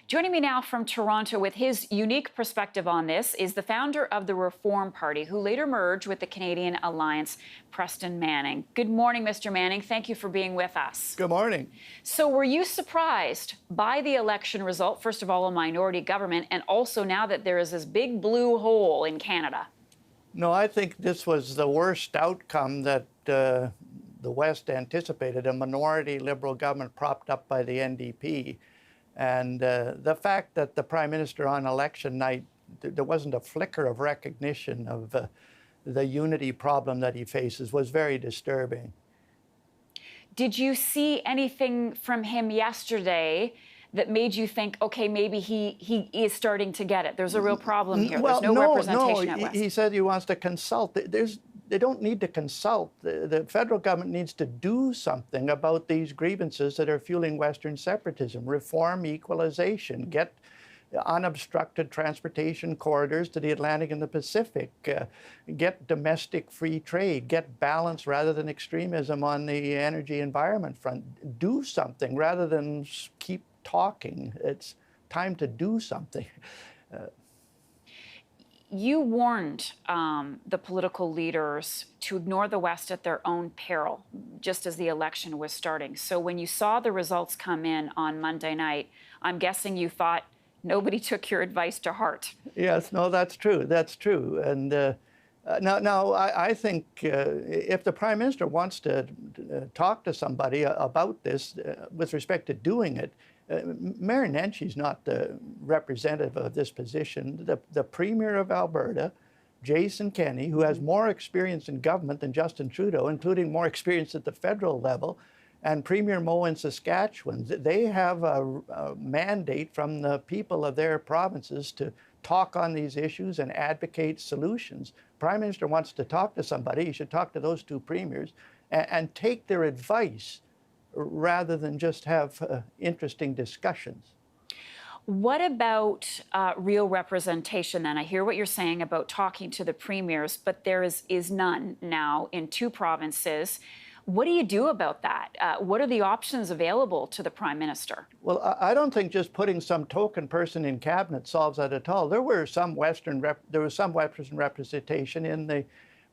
Joining me now from Toronto with his unique perspective on this is the founder of the Reform Party, who later merged with the Canadian Alliance, Preston Manning. Good morning, Mr. Manning. Thank you for being with us. Good morning. So were you surprised by the election result, first of all, a minority government, and also now that there is this big blue hole in Canada? No, I think this was the worst outcome that the West anticipated, a minority Liberal government propped up by the NDP. And the fact that the Prime Minister on election night, there wasn't a flicker of recognition of the unity problem that he faces was very disturbing. Did you see anything from him yesterday that made you think, okay, maybe he is starting to get it? There's a real problem here. Well, There's no representation at West. He said he wants to consult. They don't need to consult. The federal government needs to do something about these grievances that are fueling Western separatism. Reform equalization, get unobstructed transportation corridors to the Atlantic and the Pacific, get domestic free trade, get balance rather than extremism on the energy environment front. Do something rather than keep talking. It's time to do something. You warned the political leaders to ignore the West at their own peril, just as the election was starting. So when you saw the results come in on Monday night, I'm guessing you thought nobody took your advice to heart. Yes, no, that's true. That's true. And now I think if the Prime Minister wants to talk to somebody about this with respect to doing it, Mayor Nenshi not the representative of this position. The Premier of Alberta, Jason Kenney, who has more experience in government than Justin Trudeau, including more experience at the federal level, and Premier Moe in Saskatchewan, they have a mandate from the people of their provinces to talk on these issues and advocate solutions. Prime Minister wants to talk to somebody, he should talk to those two premiers and take their advice, rather than just have interesting discussions. What about real representation then? I hear what you're saying about talking to the premiers, but there is none now in two provinces. What do you do about that? What are the options available to the Prime Minister? Well, I don't think just putting some token person in cabinet solves that at all. There was some Western representation in the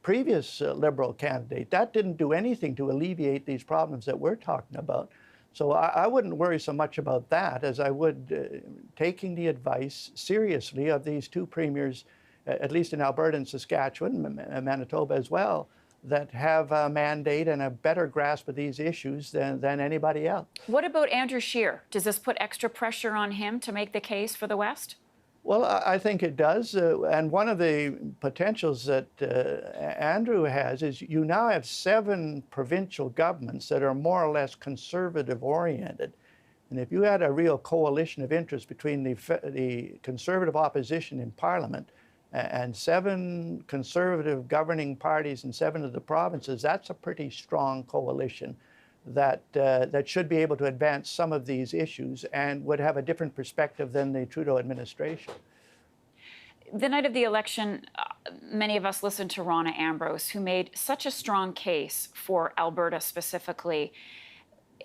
previous Liberal candidate. That didn't do anything to alleviate these problems that we're talking about. So I wouldn't worry so much about that as I would taking the advice seriously of these two premiers, at least in Alberta and Saskatchewan, Manitoba as well, that have a mandate and a better grasp of these issues than anybody else. What about Andrew Scheer? Does this put extra pressure on him to make the case for the West? Well, I think it does. And one of the potentials that Andrew has is you now have 7 provincial governments that are more or less conservative oriented. And if you had a real coalition of interest between the conservative opposition in Parliament and 7 conservative governing parties in 7 of the provinces, that's a pretty strong coalition that should be able to advance some of these issues and would have a different perspective than the Trudeau administration. The night of the election, many of us listened to Rona Ambrose, who made such a strong case for Alberta specifically,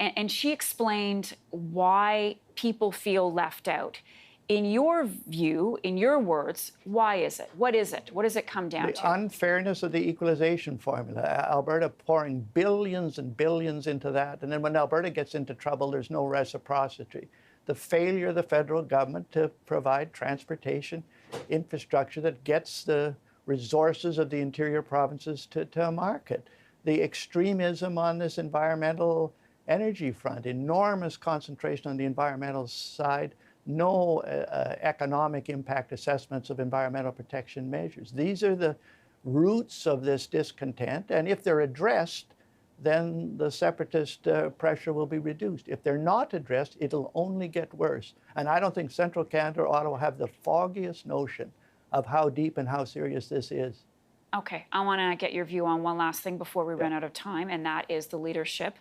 and she explained why people feel left out. In your view, in your words, why is it? What is it? What does it come down to? The unfairness of the equalization formula. Alberta pouring billions and billions into that. And then when Alberta gets into trouble, there's no reciprocity. The failure of the federal government to provide transportation infrastructure that gets the resources of the interior provinces to a market. The extremism on this environmental energy front, enormous concentration on the environmental side, no economic impact assessments of environmental protection measures. These are the roots of this discontent, and if they're addressed, then the separatist pressure will be reduced. If they're not addressed, it'll only get worse. And I don't think Central Canada or Ottawa have the foggiest notion of how deep and how serious this is. Okay, I want to get your view on one last thing before we run out of time, and that is the leadership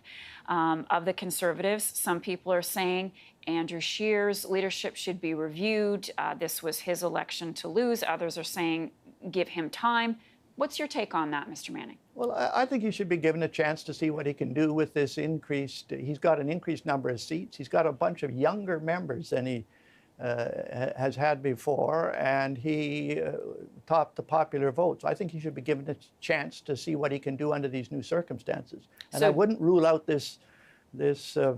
of the Conservatives. Some people are saying Andrew Scheer's leadership should be reviewed. This was his election to lose. Others are saying give him time. What's your take on that, Mr. Manning? Well, I think he should be given a chance to see what he can do with this increased. He's got an increased number of seats. He's got a bunch of younger members than he has had before, and he topped the popular vote. So I think he should be given a chance to see what he can do under these new circumstances. And I wouldn't rule out this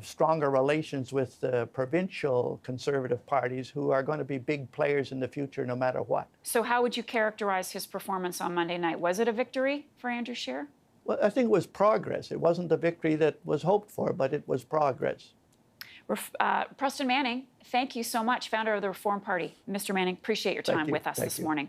stronger relations with provincial Conservative parties who are going to be big players in the future no matter what. So how would you characterize his performance on Monday night? Was it a victory for Andrew Scheer? Well, I think it was progress. It wasn't the victory that was hoped for, but it was progress. Preston Manning, thank you so much, founder of the Reform Party. Mr. Manning, appreciate your time with us this morning.